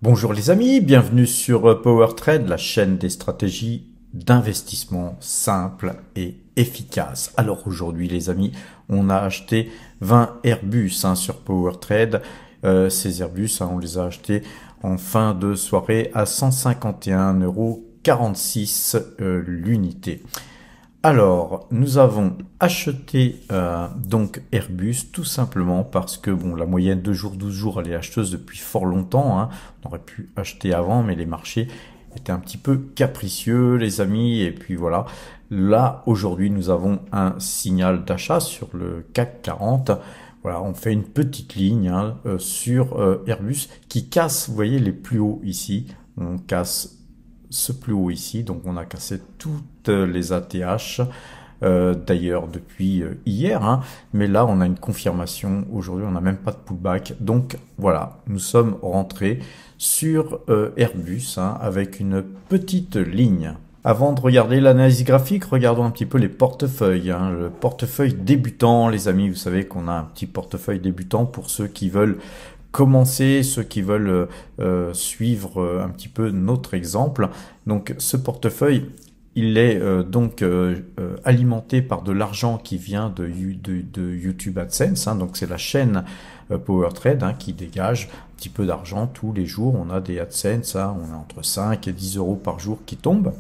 Bonjour les amis, bienvenue sur Power Trade, la chaîne des stratégies d'investissement simples et efficaces. Alors aujourd'hui les amis, on a acheté 20 Airbus sur Power Trade. Ces Airbus, on les a achetés en fin de soirée à 151,46 € l'unité. Alors, nous avons acheté donc Airbus tout simplement parce que bon, la moyenne 2 jours, 12 jours, elle est acheteuse depuis fort longtemps. On aurait pu acheter avant, mais les marchés étaient un petit peu capricieux, les amis. Et puis voilà, là, aujourd'hui, nous avons un signal d'achat sur le CAC 40. Voilà, on fait une petite ligne sur Airbus qui casse, vous voyez, les plus hauts ici. On casse ce plus haut ici, donc on a cassé toutes les ATH d'ailleurs depuis hier, mais là on a une confirmation. Aujourd'hui on n'a même pas de pullback, donc voilà, nous sommes rentrés sur Airbus avec une petite ligne. Avant de regarder l'analyse graphique, regardons un petit peu les portefeuilles. Le portefeuille débutant, les amis, vous savez qu'on a un petit portefeuille débutant pour ceux qui veulent commencer, ceux qui veulent suivre un petit peu notre exemple. Donc ce portefeuille, il est alimenté par de l'argent qui vient de YouTube AdSense, donc c'est la chaîne Power Trade qui dégage un petit peu d'argent tous les jours. On a des AdSense, on a entre 5 et 10 € par jour qui tombent.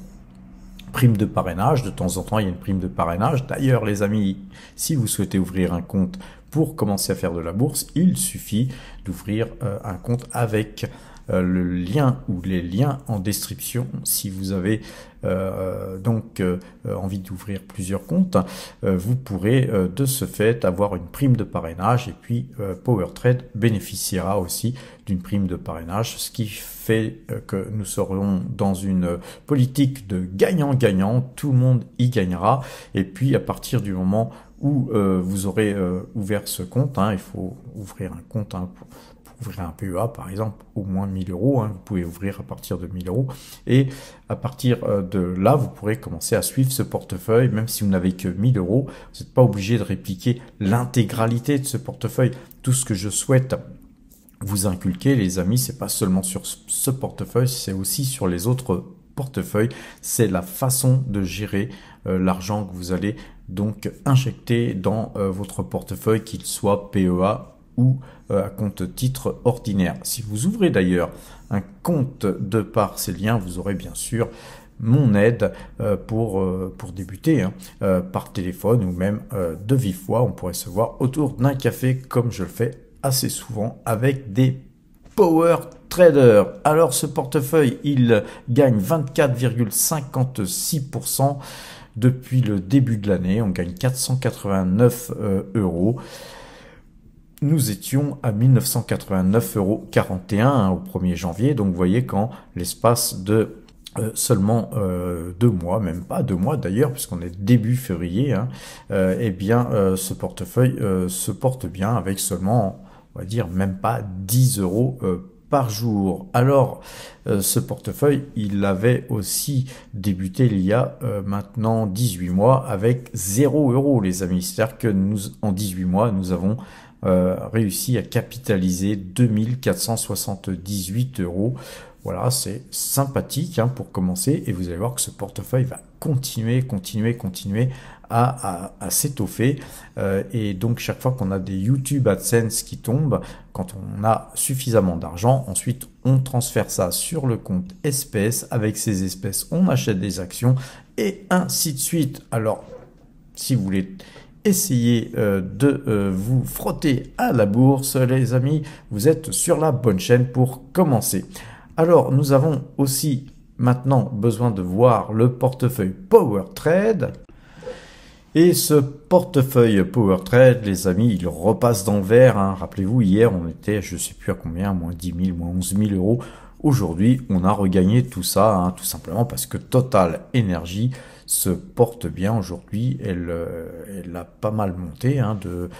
Prime de parrainage, de temps en temps il y a une prime de parrainage. D'ailleurs les amis, si vous souhaitez ouvrir un compte pour commencer à faire de la bourse, il suffit d'ouvrir un compte avec le lien ou les liens en description. Si vous avez envie d'ouvrir plusieurs comptes, vous pourrez de ce fait avoir une prime de parrainage, et puis PowerTrade bénéficiera aussi d'une prime de parrainage, ce qui fait que nous serons dans une politique de gagnant-gagnant. Tout le monde y gagnera, et puis à partir du moment où vous aurez ouvert ce compte, il faut ouvrir un compte pour ouvrir un PEA par exemple, au moins 1000 €, vous pouvez ouvrir à partir de 1000 €, et à partir de là vous pourrez commencer à suivre ce portefeuille. Même si vous n'avez que 1000 €, vous n'êtes pas obligé de répliquer l'intégralité de ce portefeuille. Tout ce que je souhaite vous inculquer les amis, c'est pas seulement sur ce portefeuille, c'est aussi sur les autres portefeuille, c'est la façon de gérer l'argent que vous allez donc injecter dans votre portefeuille, qu'il soit PEA ou à compte titre ordinaire. Si vous ouvrez d'ailleurs un compte de par ces liens, vous aurez bien sûr mon aide pour débuter par téléphone ou même de vive voix. On pourrait se voir autour d'un café comme je le fais assez souvent avec des Power Trader. Alors ce portefeuille, il gagne 24,56% depuis le début de l'année. On gagne 489 €. Nous étions à 1989,41 € au 1er janvier. Donc vous voyez qu'en l'espace de seulement 2 mois, même pas 2 mois d'ailleurs, puisqu'on est début février, ce portefeuille se porte bien avec seulement, on va dire, même pas 10 € par jour. Alors, ce portefeuille, il avait aussi débuté il y a maintenant 18 mois avec 0 € les amis. C'est-à-dire que nous, en 18 mois, nous avons réussi à capitaliser 2478 €. Voilà, c'est sympathique pour commencer, et vous allez voir que ce portefeuille va continuer à s'étoffer, et donc chaque fois qu'on a des YouTube AdSense qui tombent, quand on a suffisamment d'argent, ensuite on transfère ça sur le compte espèces. Avec ces espèces on achète des actions, et ainsi de suite. Alors si vous voulez essayer de vous frotter à la bourse les amis, vous êtes sur la bonne chaîne pour commencer. Alors, nous avons aussi maintenant besoin de voir le portefeuille Power Trade. Et ce portefeuille Power Trade, les amis, il repasse dans le vert. Rappelez-vous, hier, on était, je ne sais plus à combien, moins 10 000, moins 11 000 €. Aujourd'hui, on a regagné tout ça, tout simplement parce que Total Energy se porte bien aujourd'hui. Elle a pas mal monté, de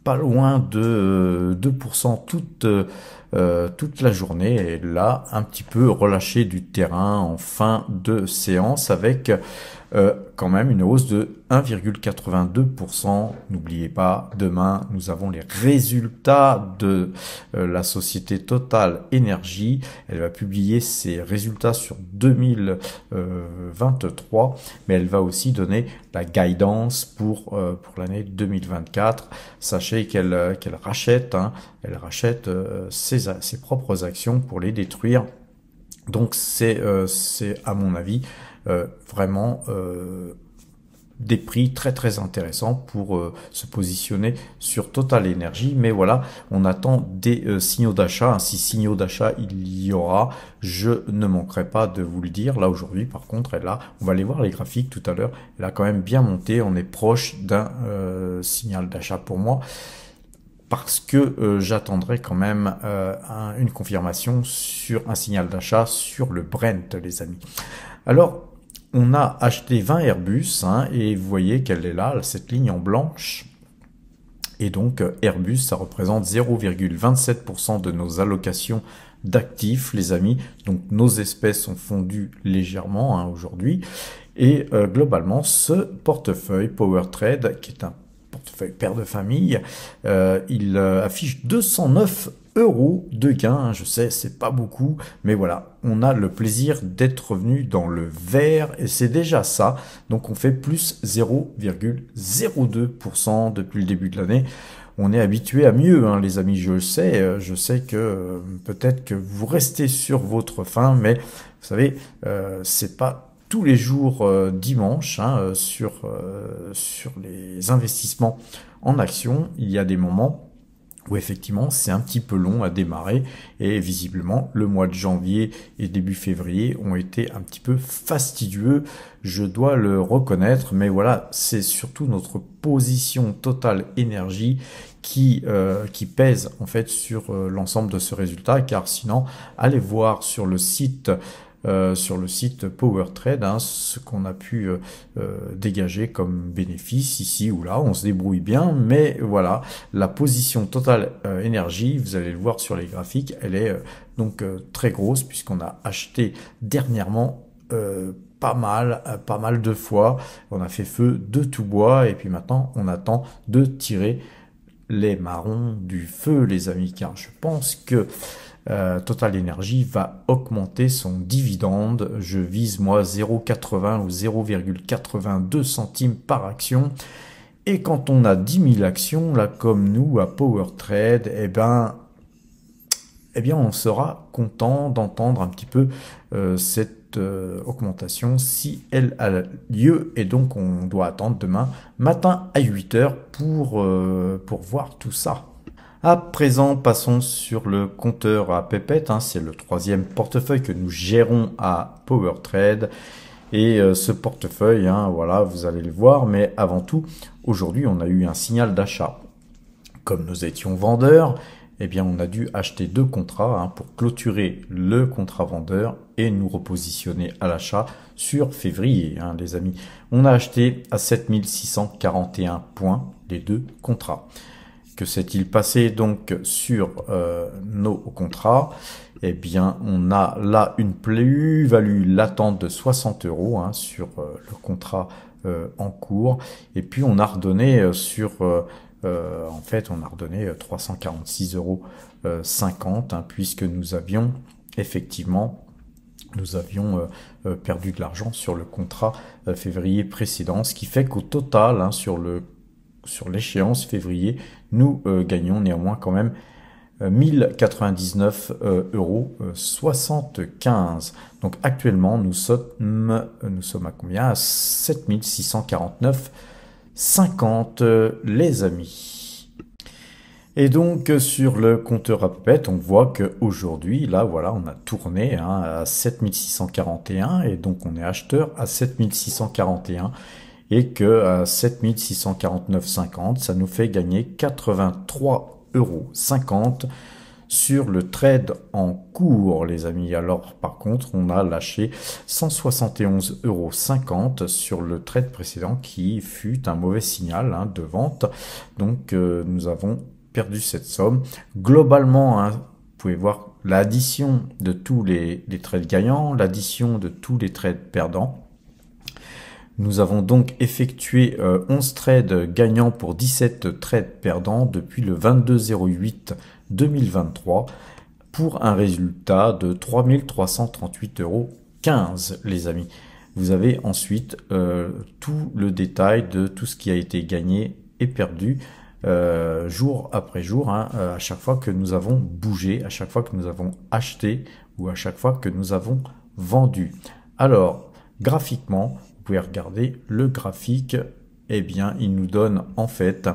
pas loin de 2% toute la journée, et là un petit peu relâché du terrain en fin de séance avec quand même une hausse de 1,82%. N'oubliez pas, demain, nous avons les résultats de la société Total Énergie. Elle va publier ses résultats sur 2023, mais elle va aussi donner la guidance pour l'année 2024. Sachez qu'elle rachète, elle rachète ses propres actions pour les détruire. Donc c'est à mon avis vraiment des prix très très intéressants pour se positionner sur Total Energy. Mais voilà, on attend des signaux d'achat. Si signaux d'achat il y aura, je ne manquerai pas de vous le dire. Là aujourd'hui par contre, on va aller voir les graphiques tout à l'heure, elle a quand même bien monté. On est proche d'un signal d'achat pour moi, parce que j'attendrai quand même une confirmation sur un signal d'achat sur le Brent, les amis. Alors, on a acheté 20 Airbus, et vous voyez qu'elle est là, cette ligne en blanche. Et donc, Airbus, ça représente 0,27% de nos allocations d'actifs, les amis. Donc, nos espèces ont fondu légèrement aujourd'hui. Et globalement, ce portefeuille PowerTrade, qui est un portefeuille père de famille, il affiche 209 € de gain. Je sais, c'est pas beaucoup, mais voilà, on a le plaisir d'être revenu dans le vert et c'est déjà ça. Donc on fait plus 0,02% depuis le début de l'année. On est habitué à mieux, les amis, je sais que peut-être que vous restez sur votre faim, mais vous savez, c'est pas tous les jours dimanche sur les investissements en actions. Il y a des moments où effectivement c'est un petit peu long à démarrer et visiblement le mois de janvier et début février ont été un petit peu fastidieux, je dois le reconnaître, mais voilà, c'est surtout notre position Total Énergie qui pèse en fait sur l'ensemble de ce résultat, car sinon allez voir sur le site PowerTrade, ce qu'on a pu dégager comme bénéfice ici ou là. On se débrouille bien, mais voilà, la position Total Énergie, vous allez le voir sur les graphiques, elle est donc très grosse, puisqu'on a acheté dernièrement pas mal de fois. On a fait feu de tout bois, et puis maintenant on attend de tirer les marrons du feu, les amis, car je pense que Total Energy va augmenter son dividende. Je vise moi 0,80 ou 0,82 centimes par action. Et quand on a 10 000 actions, là comme nous à PowerTrade, eh bien on sera content d'entendre un petit peu cette augmentation si elle a lieu. Et donc on doit attendre demain matin à 8 h pour voir tout ça. À présent, passons sur le compteur à pépettes. C'est le troisième portefeuille que nous gérons à PowerTrade. Et ce portefeuille, voilà, vous allez le voir. Mais avant tout, aujourd'hui, on a eu un signal d'achat. Comme nous étions vendeurs, eh bien, on a dû acheter 2 contrats pour clôturer le contrat vendeur et nous repositionner à l'achat sur février, les amis. On a acheté à 7641 points les 2 contrats. Que s'est-il passé donc sur nos contrats? Eh bien, on a là une plus-value latente de 60 € sur le contrat en cours. Et puis, on a redonné en fait, on a redonné 346,50 € puisque nous avions effectivement perdu de l'argent sur le contrat février précédent, ce qui fait qu'au total, sur l'échéance février, nous gagnons néanmoins quand même 1099,75 €. Donc actuellement, nous sommes à combien? À 7649,50 les amis. Et donc sur le compteur à pépettes, on voit qu'aujourd'hui, là voilà, on a tourné à 7641 et donc on est acheteur à 7641. Et que à 7649,50, ça nous fait gagner 83,50 € sur le trade en cours, les amis. Alors, par contre, on a lâché 171,50 € sur le trade précédent qui fut un mauvais signal de vente. Donc, nous avons perdu cette somme. Globalement, vous pouvez voir l'addition de tous les trades gagnants, l'addition de tous les trades perdants. Nous avons donc effectué 11 trades gagnants pour 17 trades perdants depuis le 22/08/2023 pour un résultat de 3 338,15 € les amis. Vous avez ensuite tout le détail de tout ce qui a été gagné et perdu jour après jour, hein, à chaque fois que nous avons bougé, à chaque fois que nous avons acheté ou à chaque fois que nous avons vendu. Alors, graphiquement, vous pouvez regarder le graphique, eh bien, il nous donne en fait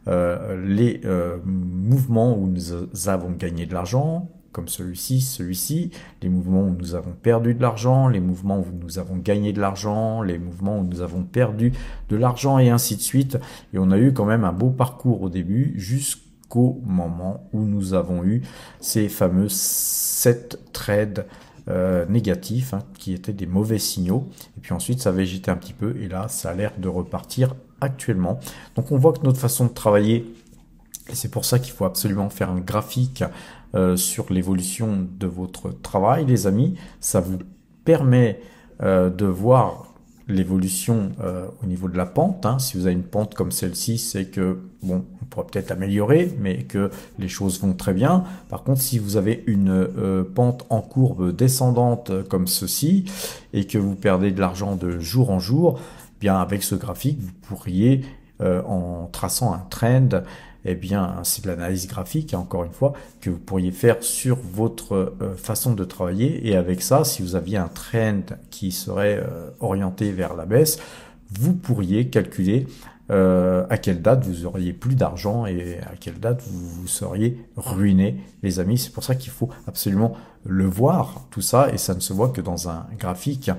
les mouvements où nous avons gagné de l'argent, comme celui-ci, les mouvements où nous avons perdu de l'argent, les mouvements où nous avons gagné de l'argent, les mouvements où nous avons perdu de l'argent et ainsi de suite. Et on a eu quand même un beau parcours au début jusqu'au moment où nous avons eu ces fameux 7 trades négatifs, hein, qui étaient des mauvais signaux. Et puis ensuite, ça végétait un petit peu et là, ça a l'air de repartir actuellement. Donc on voit que notre façon de travailler, et c'est pour ça qu'il faut absolument faire un graphique sur l'évolution de votre travail, les amis. Ça vous permet de voir l'évolution au niveau de la pente, hein. Si vous avez une pente comme celle-ci, c'est que, bon, on pourra peut-être améliorer, mais que les choses vont très bien. Par contre, si vous avez une pente en courbe descendante comme ceci, et que vous perdez de l'argent de jour en jour, bien avec ce graphique, vous pourriez, en traçant un trend, eh bien, c'est de l'analyse graphique, hein, encore une fois, que vous pourriez faire sur votre façon de travailler. Et avec ça, si vous aviez un trend qui serait orienté vers la baisse, vous pourriez calculer à quelle date vous auriez plus d'argent et à quelle date vous seriez ruiné, les amis. C'est pour ça qu'il faut absolument le voir, tout ça, et ça ne se voit que dans un graphique.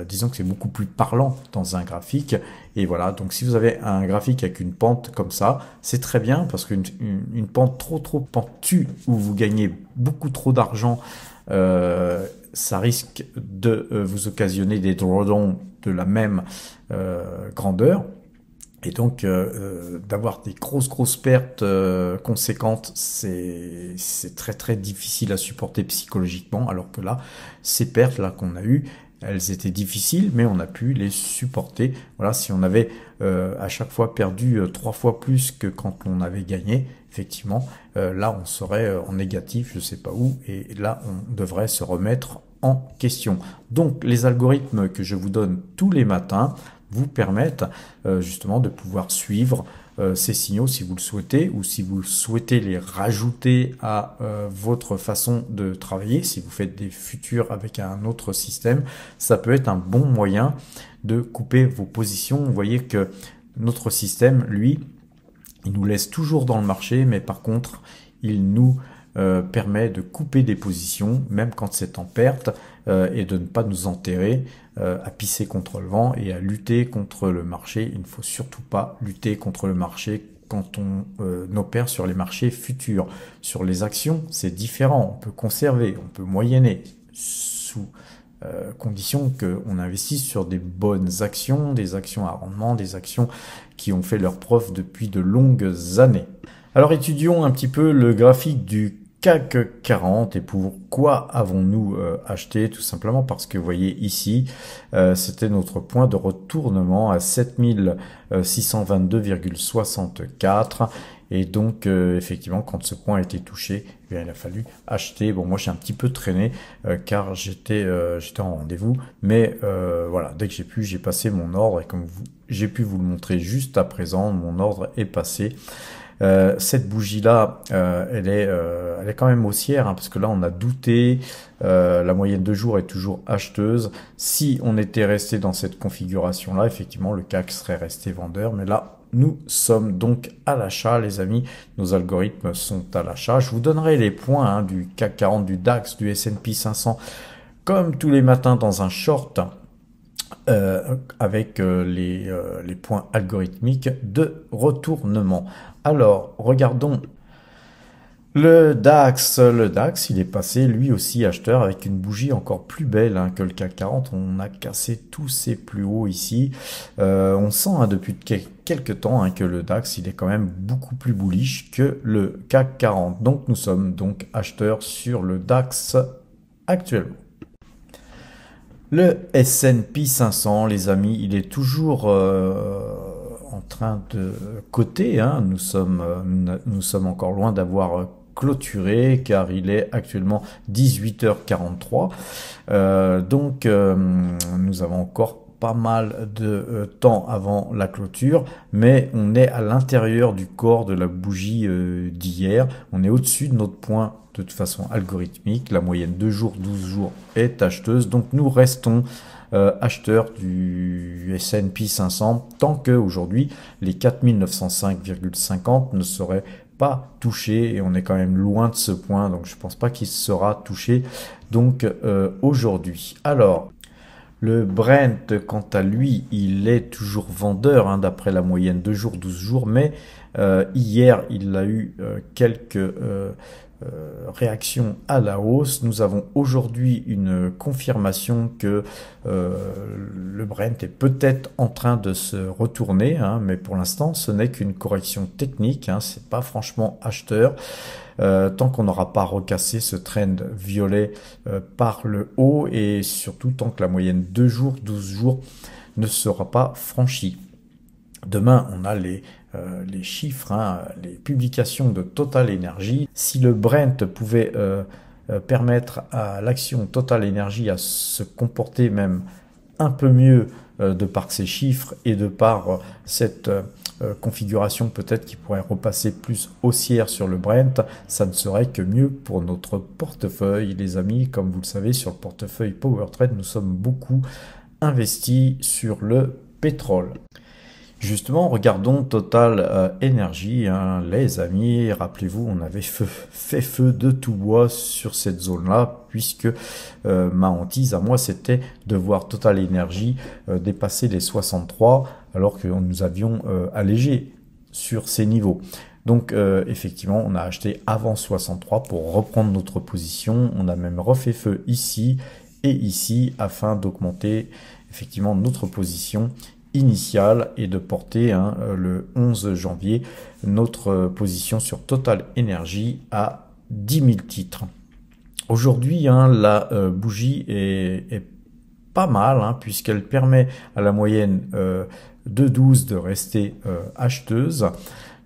Disons que c'est beaucoup plus parlant dans un graphique. Et voilà, donc si vous avez un graphique avec une pente comme ça, c'est très bien, parce qu'une pente trop pentue, où vous gagnez beaucoup trop d'argent, ça risque de vous occasionner des drawdowns de la même grandeur. Et donc, d'avoir des grosses pertes conséquentes, c'est très difficile à supporter psychologiquement, alors que là, ces pertes-là qu'on a eues, elles étaient difficiles, mais on a pu les supporter. Voilà, si on avait à chaque fois perdu 3 fois plus que quand on avait gagné, effectivement, là, on serait en négatif, je sais pas où, et là, on devrait se remettre en question. Donc, les algorithmes que je vous donne tous les matins vous permettent justement de pouvoir suivre ces signaux si vous le souhaitez, ou si vous souhaitez les rajouter à votre façon de travailler. Si vous faites des futurs avec un autre système, ça peut être un bon moyen de couper vos positions. Vous voyez que notre système, lui, il nous laisse toujours dans le marché, mais par contre, il nous permet de couper des positions, même quand c'est en perte, et de ne pas nous enterrer à pisser contre le vent et à lutter contre le marché. Il ne faut surtout pas lutter contre le marché quand on opère sur les marchés futurs. Sur les actions, c'est différent. On peut conserver, on peut moyenner sous condition qu'on investisse sur des bonnes actions, des actions à rendement, des actions qui ont fait leur preuve depuis de longues années. Alors étudions un petit peu le graphique du CAC 40 et pourquoi avons-nous acheté? Tout simplement parce que vous voyez ici, c'était notre point de retournement à 7622,64 et donc effectivement quand ce point a été touché, eh bien, il a fallu acheter. Bon, moi j'ai un petit peu traîné car j'étais en rendez-vous, mais voilà, dès que j'ai passé mon ordre et comme j'ai pu vous le montrer juste à présent, mon ordre est passé. Cette bougie-là, elle est quand même haussière, hein, parce que là on a douté, la moyenne de jours est toujours acheteuse. Si on était resté dans cette configuration-là, effectivement le CAC serait resté vendeur, mais là nous sommes donc à l'achat, les amis. Nos algorithmes sont à l'achat. Je vous donnerai les points, hein, du CAC 40, du DAX, du S&P 500, comme tous les matins dans un short. Avec les points algorithmiques de retournement. Alors, regardons le DAX. Le DAX, il est passé lui aussi acheteur avec une bougie encore plus belle, hein, que le CAC 40. On a cassé tous ses plus hauts ici. On sent, hein, depuis quelques temps, hein, que le DAX, il est quand même beaucoup plus bullish que le CAC 40. Donc, nous sommes donc acheteurs sur le DAX actuellement. Le S&P 500, les amis, il est toujours en train de coter, hein. Nous sommes encore loin d'avoir clôturé car il est actuellement 18h43. Nous avons encore pas mal de temps avant la clôture, mais on est à l'intérieur du corps de la bougie d'hier. On est au-dessus de notre point de toute façon algorithmique. La moyenne 2 jours, 12 jours est acheteuse. Donc nous restons acheteurs du S&P 500 tant que aujourd'hui les 4905,50 ne seraient pas touchés, et on est quand même loin de ce point, donc je pense pas qu'il sera touché donc aujourd'hui. Alors le Brent, quant à lui, il est toujours vendeur, hein, d'après la moyenne 2 jours, 12 jours, mais hier, il a eu quelques réactions à la hausse. Nous avons aujourd'hui une confirmation que le Brent est peut-être en train de se retourner, hein, mais pour l'instant, ce n'est qu'une correction technique, hein, c'est pas franchement acheteur. Tant qu'on n'aura pas recassé ce trend violet par le haut, et surtout tant que la moyenne 2 jours, 12 jours ne sera pas franchie. Demain, on a les chiffres, hein, les publications de Total Energy. Si le Brent pouvait permettre à l'action Total Energy à se comporter même un peu mieux de par ces chiffres et de par cette configuration peut-être qui pourrait repasser plus haussière sur le Brent, ça ne serait que mieux pour notre portefeuille, les amis. Comme vous le savez, sur le portefeuille PowerTrade, nous sommes beaucoup investis sur le pétrole. Justement, regardons Total Energy, hein, les amis. Rappelez-vous, on avait fait feu de tout bois sur cette zone-là, puisque ma hantise à moi, c'était de voir Total Energy dépasser les 63, alors que nous avions allégé sur ces niveaux. Donc effectivement, on a acheté avant 63 pour reprendre notre position. On a même refait feu ici et ici afin d'augmenter effectivement notre position initiale et de porter, hein, le 11 janvier notre position sur Total Energy à 10 000 titres. Aujourd'hui, hein, la bougie est pas mal, hein, puisqu'elle permet à la moyenne de 12 de rester acheteuse.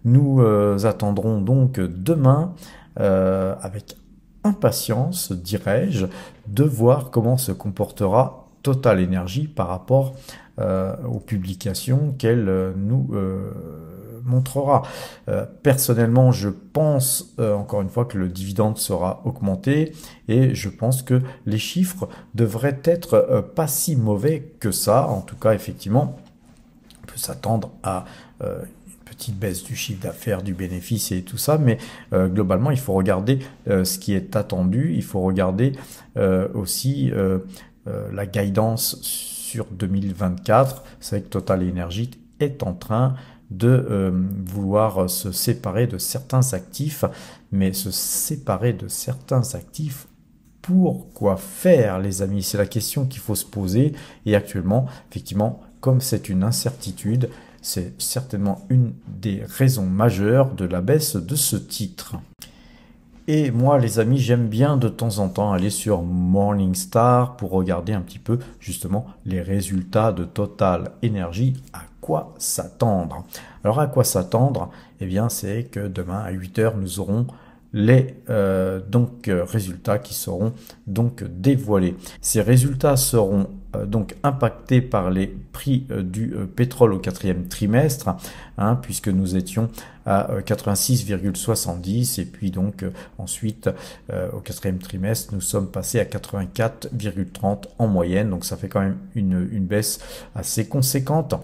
Nous attendrons donc demain avec impatience, dirais-je, de voir comment se comportera Total Energy par rapport aux publications qu'elle nous montrera. Personnellement, je pense encore une fois que le dividende sera augmenté, et je pense que les chiffres devraient être pas si mauvais que ça. En tout cas, effectivement, on peut s'attendre à petite baisse du chiffre d'affaires, du bénéfice et tout ça, mais globalement, il faut regarder ce qui est attendu. Il faut regarder aussi la guidance sur 2024. C'est vrai que Total Energy est en train de vouloir se séparer de certains actifs, mais se séparer de certains actifs, pour quoi faire, les amis? C'est la question qu'il faut se poser, et actuellement, effectivement, comme c'est une incertitude, c'est certainement une des raisons majeures de la baisse de ce titre. Et moi, les amis, j'aime bien de temps en temps aller sur Morningstar pour regarder un petit peu justement les résultats de Total Energy. À quoi s'attendre? Alors, à quoi s'attendre? Eh bien, c'est que demain à 8 h, nous aurons les résultats qui seront donc dévoilés. Ces résultats seront donc impactés par les prix du pétrole au 4e trimestre, hein, puisque nous étions à 86,70, et puis donc ensuite au 4e trimestre nous sommes passés à 84,30 en moyenne, donc ça fait quand même une baisse assez conséquente.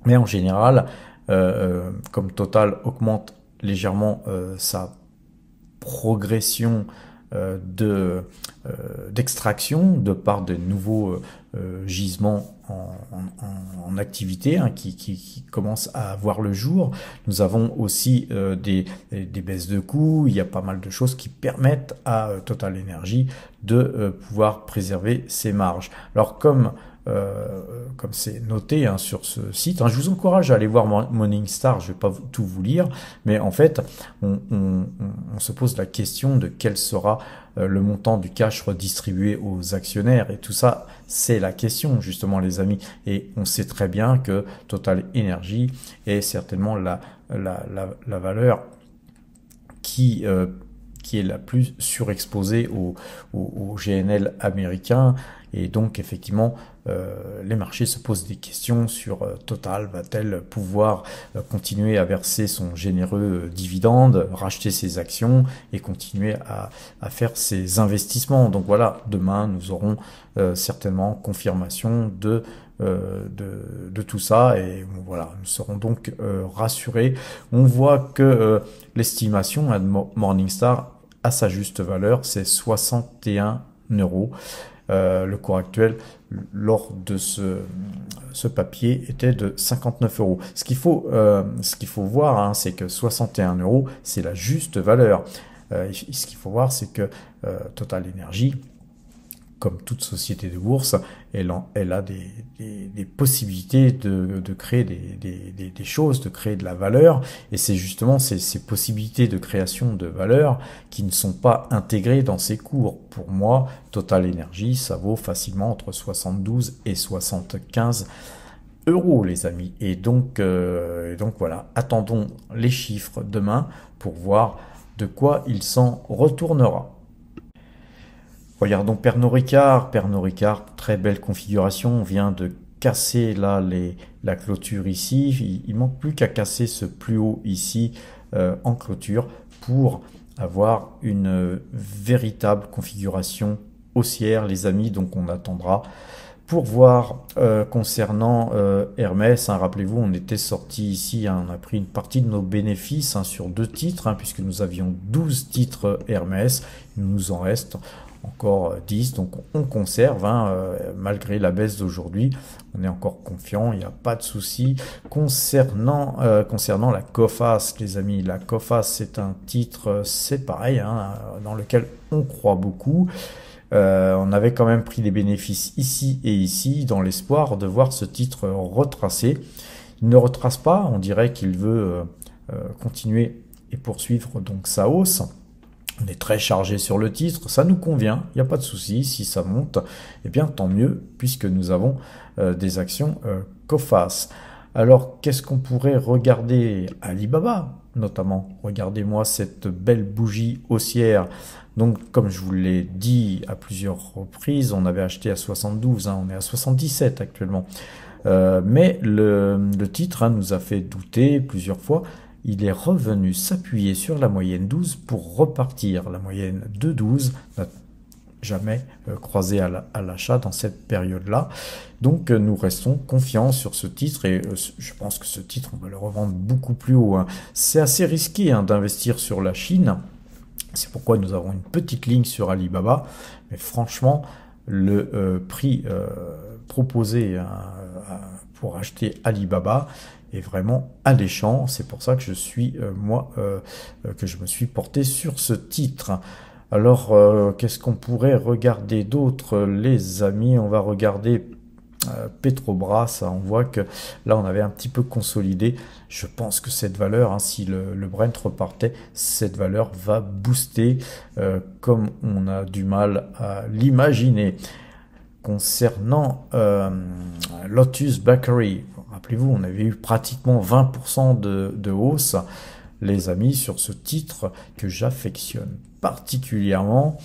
Mais en général, comme Total augmente légèrement sa progression d'extraction de par de nouveaux gisements en activité, hein, qui commencent à voir le jour. Nous avons aussi des baisses de coûts. Il y a pas mal de choses qui permettent à Total Energy de pouvoir préserver ses marges. Alors comme comme c'est noté hein, sur ce site. Hein. Je vous encourage à aller voir Morningstar, je vais pas tout vous lire, mais en fait, on se pose la question de quel sera le montant du cash redistribué aux actionnaires, et tout ça, c'est la question, justement, les amis. Et on sait très bien que Total Energy est certainement la valeur qui est la plus surexposée au GNL américain. Et donc, effectivement, les marchés se posent des questions sur Total. Va-t-elle pouvoir continuer à verser son généreux dividende, racheter ses actions et continuer à faire ses investissements? Donc voilà, demain, nous aurons certainement confirmation de tout ça, et voilà, nous serons donc rassurés. On voit que l'estimation de Morningstar à sa juste valeur, c'est 61 euros. Le cours actuel lors de ce papier était de 59 euros. Ce qu'il faut voir, hein, c'est que 61 euros, c'est la juste valeur. Ce qu'il faut voir, c'est que Total Energy, comme toute société de bourse, elle a des possibilités de créer des choses, de créer de la valeur, et c'est justement ces possibilités de création de valeur qui ne sont pas intégrées dans ces cours. Pour moi, Total Energy, ça vaut facilement entre 72 et 75 euros, les amis. Et donc voilà, attendons les chiffres demain pour voir de quoi il s'en retournera. Regardons Pernod Ricard. Pernod Ricard, très belle configuration. On vient de casser là la clôture ici. Il manque plus qu'à casser ce plus haut ici en clôture pour avoir une véritable configuration haussière, les amis. Donc on attendra pour voir concernant Hermès. Hein, rappelez-vous, on était sorti ici, hein, on a pris une partie de nos bénéfices hein, sur 2 titres, hein, puisque nous avions 12 titres Hermès. Il nous en reste encore 10, donc on conserve, hein, malgré la baisse d'aujourd'hui, on est encore confiant, il n'y a pas de souci. Concernant la Coface, les amis, la Coface, c'est un titre, c'est pareil, hein, dans lequel on croit beaucoup. On avait quand même pris des bénéfices ici et ici, dans l'espoir de voir ce titre retracer. Il ne retrace pas, on dirait qu'il veut continuer et poursuivre donc sa hausse. On est très chargé sur le titre, ça nous convient, il n'y a pas de souci. Si ça monte, eh bien tant mieux, puisque nous avons des actions Coface. Alors, qu'est-ce qu'on pourrait regarder? Alibaba, notamment. Regardez-moi cette belle bougie haussière. Donc, comme je vous l'ai dit à plusieurs reprises, on avait acheté à 72, hein, on est à 77 actuellement. Mais le titre hein, nous a fait douter plusieurs fois. Il est revenu s'appuyer sur la moyenne 12 pour repartir. La moyenne de 12 n'a jamais croisé à l'achat dans cette période-là. Donc nous restons confiants sur ce titre, et je pense que ce titre, on va le revendre beaucoup plus haut. Hein. C'est assez risqué hein, d'investir sur la Chine. C'est pourquoi nous avons une petite ligne sur Alibaba. Mais franchement, le prix proposé pour acheter Alibaba est vraiment alléchant. C'est pour ça que je suis que je me suis porté sur ce titre. Alors qu'est-ce qu'on pourrait regarder d'autre, les amis? On va regarder Petrobras. On voit que là on avait un petit peu consolidé. Je pense que cette valeur, hein, si le Brent repartait, cette valeur va booster comme on a du mal à l'imaginer. Concernant Lotus Bakery, rappelez-vous, on avait eu pratiquement 20% de hausse, les amis, sur ce titre que j'affectionne particulièrement.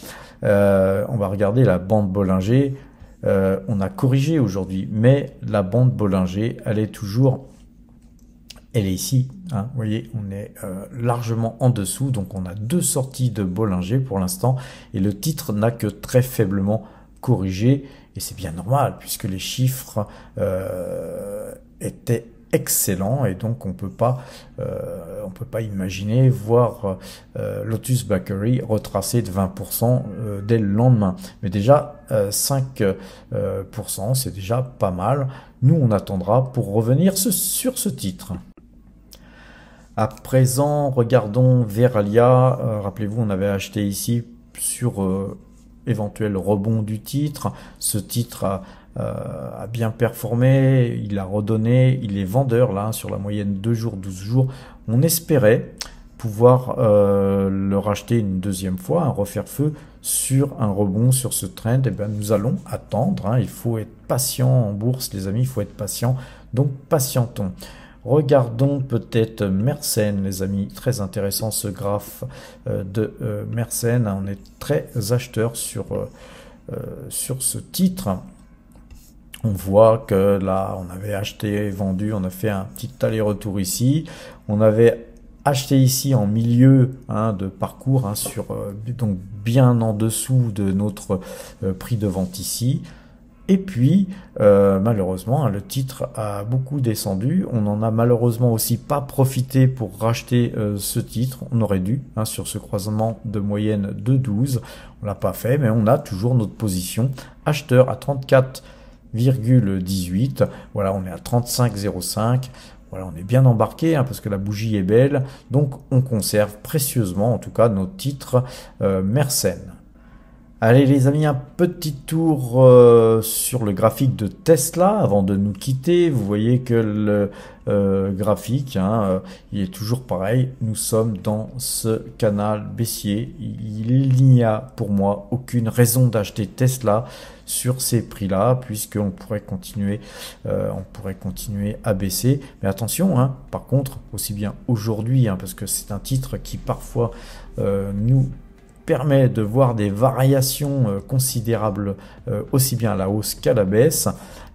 On va regarder la bande Bollinger. On a corrigé aujourd'hui, mais la bande Bollinger, elle est ici. Hein, vous voyez, on est largement en dessous. Donc on a 2 sorties de Bollinger pour l'instant, et le titre n'a que très faiblement corrigé. Et c'est bien normal, puisque les chiffres étaient excellents, et donc on peut pas imaginer voir Lotus Bakery retracer de 20% dès le lendemain. Mais déjà 5%, c'est déjà pas mal. Nous, on attendra pour revenir sur ce titre. À présent, regardons Verallia. Rappelez-vous, on avait acheté ici sur éventuel rebond du titre. Ce titre a bien performé, il a redonné, il est vendeur là, sur la moyenne 2 jours, 12 jours. On espérait pouvoir le racheter une deuxième fois, refaire feu sur un rebond sur ce trend. Et bien, nous allons attendre, hein. Il faut être patient en bourse, les amis, il faut être patient, donc patientons. Regardons peut-être Mersenne, les amis, très intéressant ce graphe de Mersenne. On est très acheteurs sur ce titre. On voit que là, on avait acheté, vendu, on a fait un petit aller-retour ici. On avait acheté ici en milieu, hein, de parcours, hein, donc bien en dessous de notre prix de vente ici. Et puis, malheureusement, hein, le titre a beaucoup descendu. On n'en a malheureusement aussi pas profité pour racheter ce titre. On aurait dû, hein, sur ce croisement de moyenne de 12. On l'a pas fait, mais on a toujours notre position acheteur à 34,18. Voilà, on est à 35,05. Voilà, on est bien embarqué, hein, parce que la bougie est belle. Donc, on conserve précieusement, en tout cas, nos titres Mersenne. Allez les amis, un petit tour sur le graphique de Tesla avant de nous quitter. Vous voyez que le graphique, hein, il est toujours pareil. Nous sommes dans ce canal baissier. Il n'y a pour moi aucune raison d'acheter Tesla sur ces prix-là, puisqu'on pourrait continuer, à baisser. Mais attention, hein, par contre, aussi bien aujourd'hui, hein, parce que c'est un titre qui parfois nous permet de voir des variations considérables aussi bien à la hausse qu'à la baisse,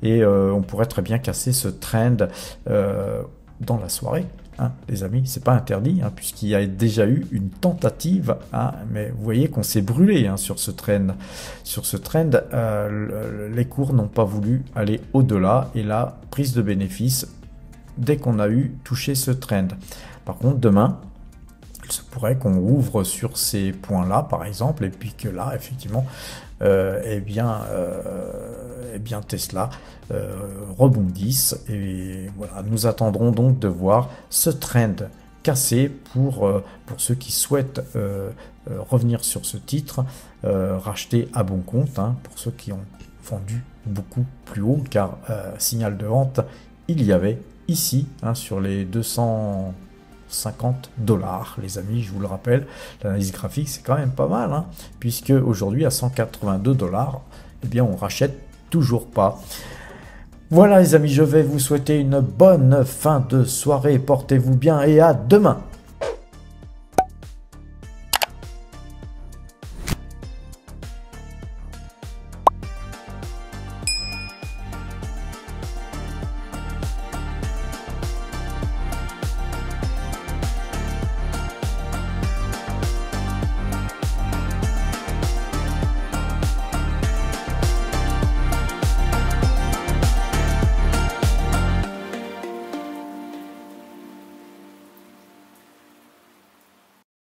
et on pourrait très bien casser ce trend dans la soirée, hein, les amis. C'est pas interdit, hein, puisqu'il y a déjà eu une tentative, hein, mais vous voyez qu'on s'est brûlé, hein, sur ce trend. Sur ce trend, les cours n'ont pas voulu aller au-delà, et la prise de bénéfice dès qu'on a eu touché ce trend. Par contre, demain, il se pourrait qu'on ouvre sur ces points-là, par exemple, et puis que là, effectivement, eh bien Tesla rebondisse. Et voilà, nous attendrons donc de voir ce trend cassé pour ceux qui souhaitent revenir sur ce titre, racheter à bon compte, hein, pour ceux qui ont vendu beaucoup plus haut, car signal de vente, il y avait ici, hein, sur les 250 $, les amis, je vous le rappelle. L'analyse graphique, c'est quand même pas mal, hein, puisque aujourd'hui à 182 $, eh bien on rachète toujours pas. Voilà les amis, je vais vous souhaiter une bonne fin de soirée, portez-vous bien et à demain.